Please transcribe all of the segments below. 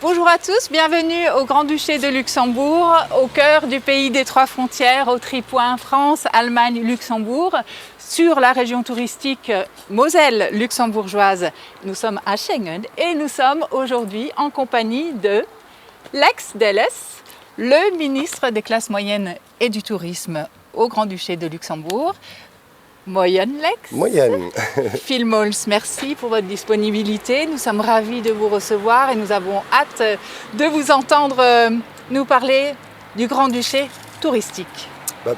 Bonjour à tous, bienvenue au Grand-Duché de Luxembourg, au cœur du pays des trois frontières, au tripoint France, Allemagne, Luxembourg, sur la région touristique Moselle luxembourgeoise. Nous sommes à Schengen et nous sommes aujourd'hui en compagnie de Lex Delles, le ministre des classes moyennes et du tourisme au Grand-Duché de Luxembourg. Moyenne Lex. Moyenne. Phil Mols, merci pour votre disponibilité. Nous sommes ravis de vous recevoir et nous avons hâte de vous entendre nous parler du Grand-Duché touristique.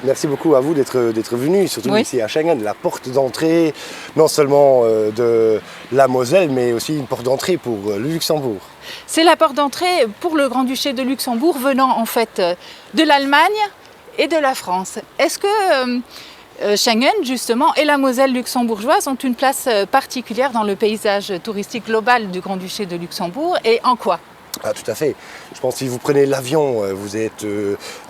Merci beaucoup à vous d'être venu, surtout Oui. ici à Schengen, la porte d'entrée non seulement de la Moselle, mais aussi une porte d'entrée pour le Luxembourg. C'est la porte d'entrée pour le Grand-Duché de Luxembourg venant en fait de l'Allemagne et de la France. Est-ce que Schengen, justement, et la Moselle luxembourgeoise ont une place particulière dans le paysage touristique global du Grand-Duché de Luxembourg et en quoi ? Ah, tout à fait. Je pense que si vous prenez l'avion, vous êtes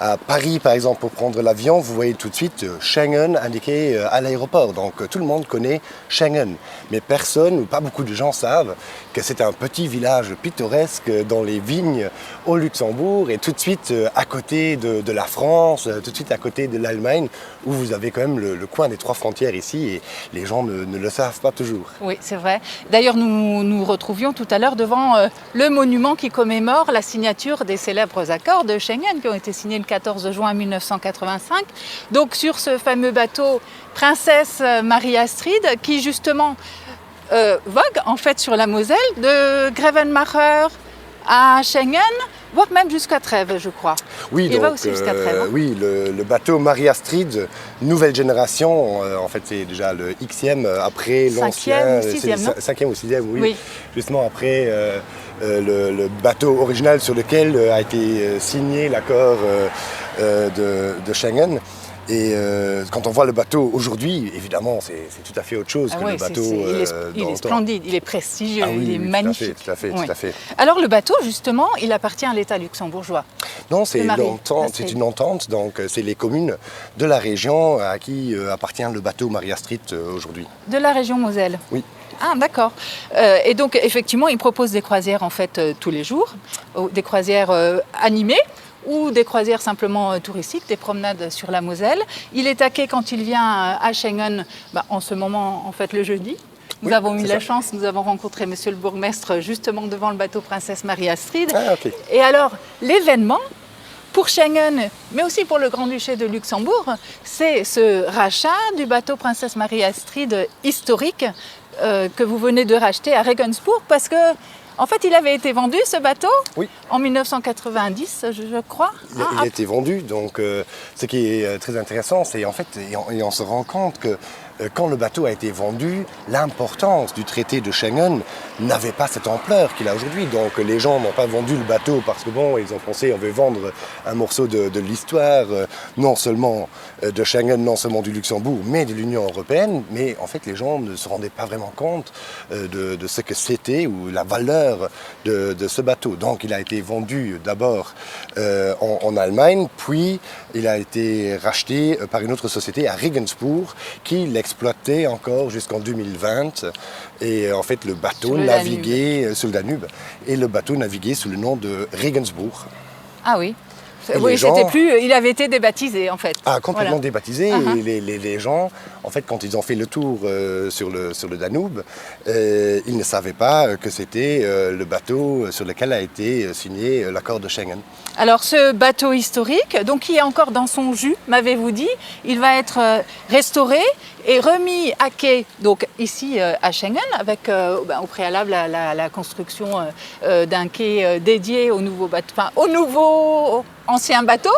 à Paris par exemple pour prendre l'avion, vous voyez tout de suite Schengen indiqué à l'aéroport. Donc tout le monde connaît Schengen. Mais personne ou pas beaucoup de gens savent que c'est un petit village pittoresque dans les vignes au Luxembourg et tout de suite à côté de la France, tout de suite à côté de l'Allemagne où vous avez quand même le coin des trois frontières ici et les gens ne le savent pas toujours. Oui, c'est vrai. D'ailleurs, nous nous retrouvions tout à l'heure devant le monument qui commémore la signature des célèbres accords de Schengen qui ont été signés le 14 juin 1985. Donc sur ce fameux bateau Princesse Marie-Astrid qui justement vogue en fait sur la Moselle de Grevenmacher à Schengen, voire même jusqu'à Trèves, je crois. Oui, Il va aussi jusqu'à Trèves. Oui, le bateau Marie-Astrid, nouvelle génération, en fait c'est déjà le Xème après l'ancien, cinquième ou sixième, oui. Justement après le bateau original sur lequel a été signé l'accord de Schengen. Et quand on voit le bateau aujourd'hui, évidemment, c'est tout à fait autre chose que le bateau il est splendide, il est prestigieux, il est magnifique. Tout à fait. Alors le bateau, justement, il appartient à l'État luxembourgeois. Non, c'est une entente, donc c'est les communes de la région à qui appartient le bateau Marie-Astrid aujourd'hui. De la région Moselle. Oui. Ah, d'accord. Et donc, effectivement, il propose des croisières, en fait, tous les jours, des croisières animées, ou des croisières simplement touristiques, des promenades sur la Moselle. Il est à quai quand il vient à Schengen, en ce moment, en fait, le jeudi. Nous avons eu la chance, nous avons rencontré monsieur le bourgmestre justement devant le bateau Princesse Marie-Astrid. Ah, ok. Et alors, l'événement, pour Schengen, mais aussi pour le Grand-Duché de Luxembourg, c'est ce rachat du bateau Princesse Marie-Astrid historique que vous venez de racheter à Regensburg, parce que en fait, il avait été vendu, ce bateau, en 1990, je crois. Il a été vendu, donc ce qui est très intéressant, c'est en fait, et on se rend compte que quand le bateau a été vendu, l'importance du traité de Schengen n'avait pas cette ampleur qu'il a aujourd'hui. Donc les gens n'ont pas vendu le bateau parce que bon, ils ont pensé on veut vendre un morceau de l'histoire, non seulement de Schengen, non seulement du Luxembourg, mais de l'Union européenne. Mais en fait, les gens ne se rendaient pas vraiment compte de ce que c'était ou la valeur de ce bateau. Donc il a été vendu d'abord en Allemagne, puis il a été racheté par une autre société à Regensburg qui l'exploitait encore jusqu'en 2020. Et en fait, le bateau naviguait sur le Danube et le bateau naviguait sous le nom de Regensburg. Ah oui. Oui, c'était plus. Il avait été débaptisé en fait. Ah, complètement débaptisé. Et les gens, en fait, quand ils ont fait le tour sur le Danube, ils ne savaient pas que c'était le bateau sur lequel a été signé l'accord de Schengen. Alors, ce bateau historique, donc qui est encore dans son jus, m'avez-vous dit, il va être restauré et remis à quai, donc ici à Schengen, avec au préalable la construction d'un quai dédié au nouveau bateau, enfin au nouveau ancien bateau,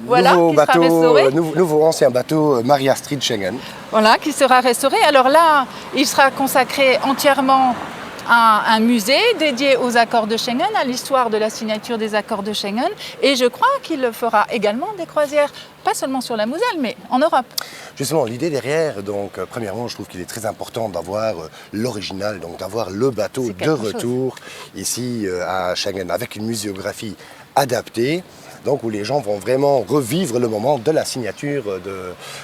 voilà, qui sera restauré. Nouveau ancien bateau Marie-Astrid Schengen. Voilà, qui sera restauré. Alors là, il sera consacré entièrement à un musée dédié aux accords de Schengen, à l'histoire de la signature des accords de Schengen. Et je crois qu'il fera également des croisières, pas seulement sur la Moselle, mais en Europe. Justement, l'idée derrière, donc, premièrement, je trouve qu'il est très important d'avoir l'original, donc d'avoir le bateau de retour ici à Schengen, avec une muséographie adaptée. donc où les gens vont vraiment revivre le moment de la signature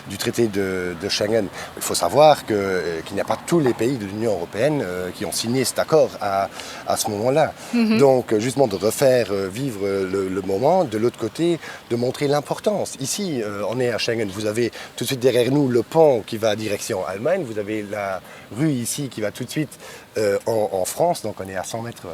du traité de Schengen. Il faut savoir qu'il n'y a pas tous les pays de l'Union européenne qui ont signé cet accord à ce moment-là. Donc justement de refaire vivre le moment, de l'autre côté, de montrer l'importance. Ici, on est à Schengen, vous avez tout de suite derrière nous le pont qui va direction Allemagne, vous avez la rue ici qui va tout de suite en France, donc on est à 100 mètres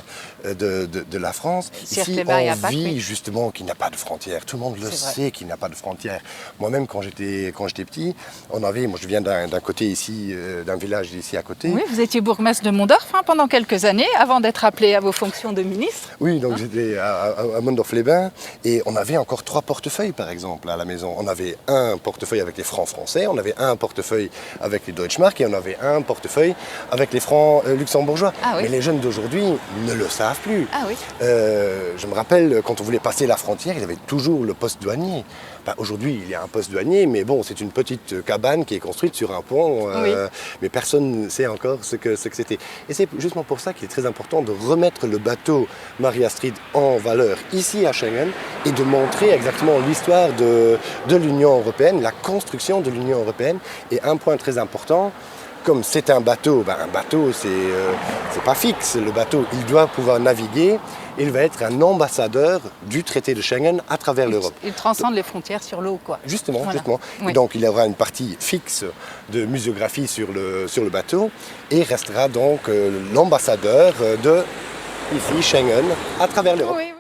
de la France. Ici, on vit justement qu'il n'y a pas de frontières. Tout le monde le sait qu'il n'y a pas de frontières. Moi-même, quand j'étais petit, moi je viens d'un côté ici, d'un village ici à côté. Oui, vous étiez bourgmestre de Mondorf pendant quelques années, avant d'être appelé à vos fonctions de ministre. Oui, donc j'étais à Mondorf-les-Bains et on avait encore 3 portefeuilles, par exemple, à la maison. On avait un portefeuille avec les francs français, on avait un portefeuille avec les Deutschmark et on avait un portefeuille avec les francs luxembourgeois. Ah oui. Mais les jeunes d'aujourd'hui ne le savent plus. Ah oui. Je me rappelle, quand on voulait passer la frontière, il y avait toujours le poste douanier. Aujourd'hui, il y a un poste douanier, mais bon, c'est une petite cabane qui est construite sur un pont, mais personne ne sait encore ce que c'était. Et c'est justement pour ça qu'il est très important de remettre le bateau Mary Astrid en valeur ici à Schengen et de montrer exactement l'histoire de l'Union européenne, la construction de l'Union européenne. Et un point très important, comme c'est un bateau c'est pas fixe. Le bateau, il doit pouvoir naviguer. Il va être un ambassadeur du traité de Schengen à travers l'Europe. Il transcende les frontières sur l'eau, quoi. Justement. Oui. Donc il y aura une partie fixe de muséographie sur le bateau et restera donc l'ambassadeur de ici Schengen à travers l'Europe. Oui.